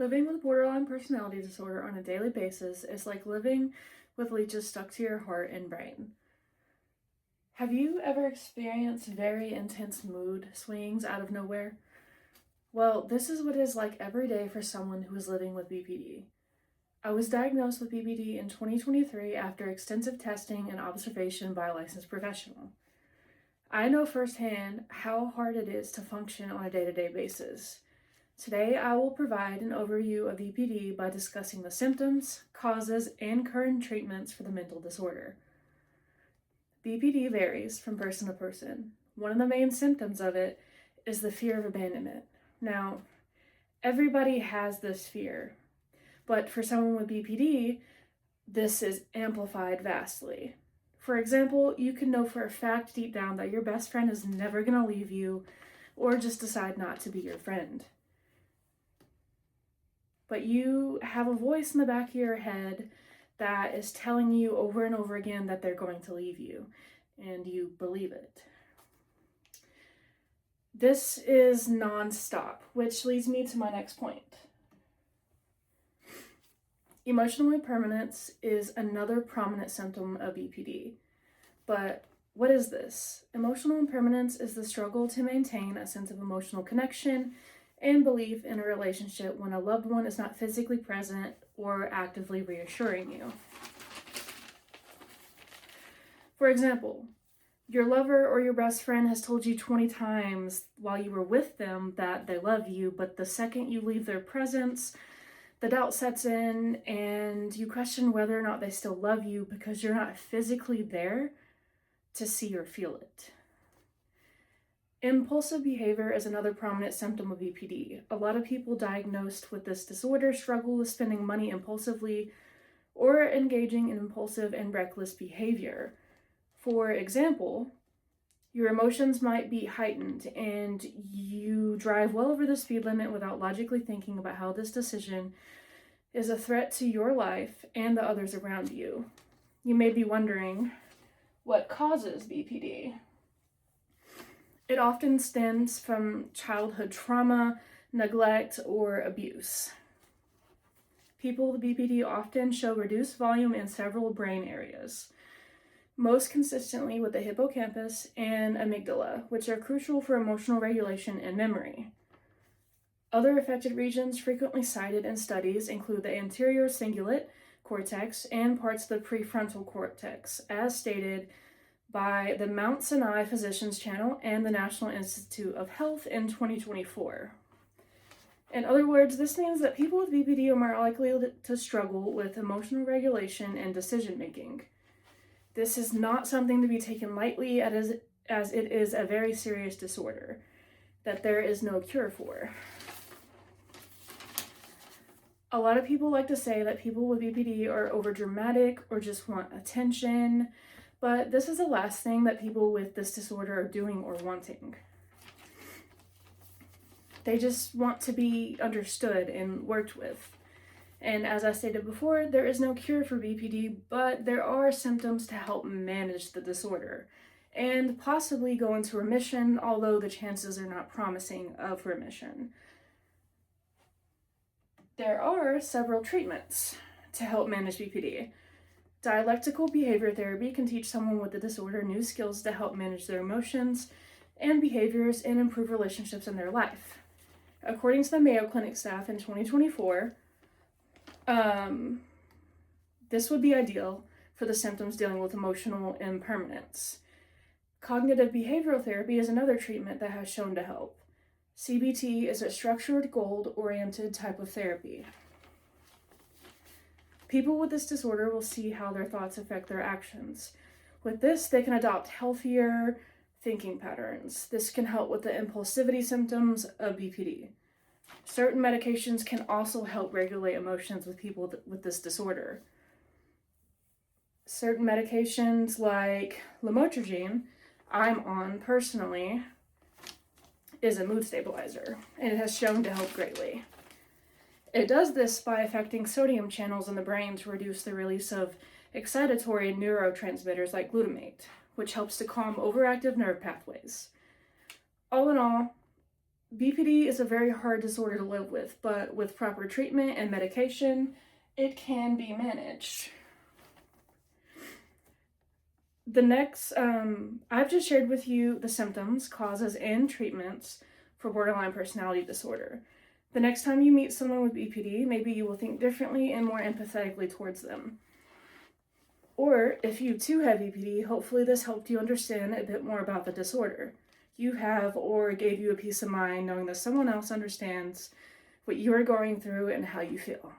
Living with borderline personality disorder on a daily basis is like living with leeches stuck to your heart and brain. Have you ever experienced very intense mood swings out of nowhere? Well, this is what it is like every day for someone who is living with BPD. I was diagnosed with BPD in 2023 after extensive testing and observation by a licensed professional. I know firsthand how hard it is to function on a day-to-day basis. Today, I will provide an overview of BPD by discussing the symptoms, causes, and current treatments for the mental disorder. BPD varies from person to person. One of the main symptoms of it is the fear of abandonment. Now, everybody has this fear, but for someone with BPD, this is amplified vastly. For example, you can know for a fact deep down that your best friend is never going to leave you or just decide not to be your friend. But you have a voice in the back of your head that is telling you over and over again that they're going to leave you, and you believe it. This is nonstop, which leads me to my next point. Emotional impermanence is another prominent symptom of BPD. But what is this? Emotional impermanence is the struggle to maintain a sense of emotional connection and belief in a relationship when a loved one is not physically present or actively reassuring you. For example, your lover or your best friend has told you 20 times while you were with them that they love you, but the second you leave their presence, the doubt sets in and you question whether or not they still love you because you're not physically there to see or feel it. Impulsive behavior is another prominent symptom of BPD. A lot of people diagnosed with this disorder struggle with spending money impulsively or engaging in impulsive and reckless behavior. For example, your emotions might be heightened and you drive well over the speed limit without logically thinking about how this decision is a threat to your life and the others around you. You may be wondering, what causes BPD? It often stems from childhood trauma, neglect, or abuse. People with BPD often show reduced volume in several brain areas, most consistently with the hippocampus and amygdala, which are crucial for emotional regulation and memory. Other affected regions frequently cited in studies include the anterior cingulate cortex and parts of the prefrontal cortex, as stated by the Mount Sinai Physicians Channel and the National Institute of Health in 2024. In other words, this means that people with BPD are more likely to struggle with emotional regulation and decision making. This is not something to be taken lightly as it is a very serious disorder that there is no cure for. A lot of people like to say that people with BPD are overdramatic or just want attention, but this is the last thing that people with this disorder are doing or wanting. They just want to be understood and worked with. And as I stated before, there is no cure for BPD, but there are symptoms to help manage the disorder and possibly go into remission, although the chances are not promising of remission. There are several treatments to help manage BPD. Dialectical behavior therapy can teach someone with the disorder new skills to help manage their emotions and behaviors and improve relationships in their life. According to the Mayo Clinic staff in 2024, this would be ideal for the symptoms dealing with emotional impermanence. Cognitive behavioral therapy is another treatment that has shown to help. CBT is a structured, goal-oriented type of therapy. People with this disorder will see how their thoughts affect their actions. With this, they can adopt healthier thinking patterns. This can help with the impulsivity symptoms of BPD. Certain medications can also help regulate emotions with people with this disorder. Certain medications like lamotrigine, I'm on personally, is a mood stabilizer, and it has shown to help greatly. It does this by affecting sodium channels in the brain to reduce the release of excitatory neurotransmitters like glutamate, which helps to calm overactive nerve pathways. All in all, BPD is a very hard disorder to live with, but with proper treatment and medication, it can be managed. The next, I've just shared with you the symptoms, causes, and treatments for borderline personality disorder. The next time you meet someone with BPD, maybe you will think differently and more empathetically towards them. Or if you too have BPD, hopefully this helped you understand a bit more about the disorder you have, or gave you a peace of mind knowing that someone else understands what you are going through and how you feel.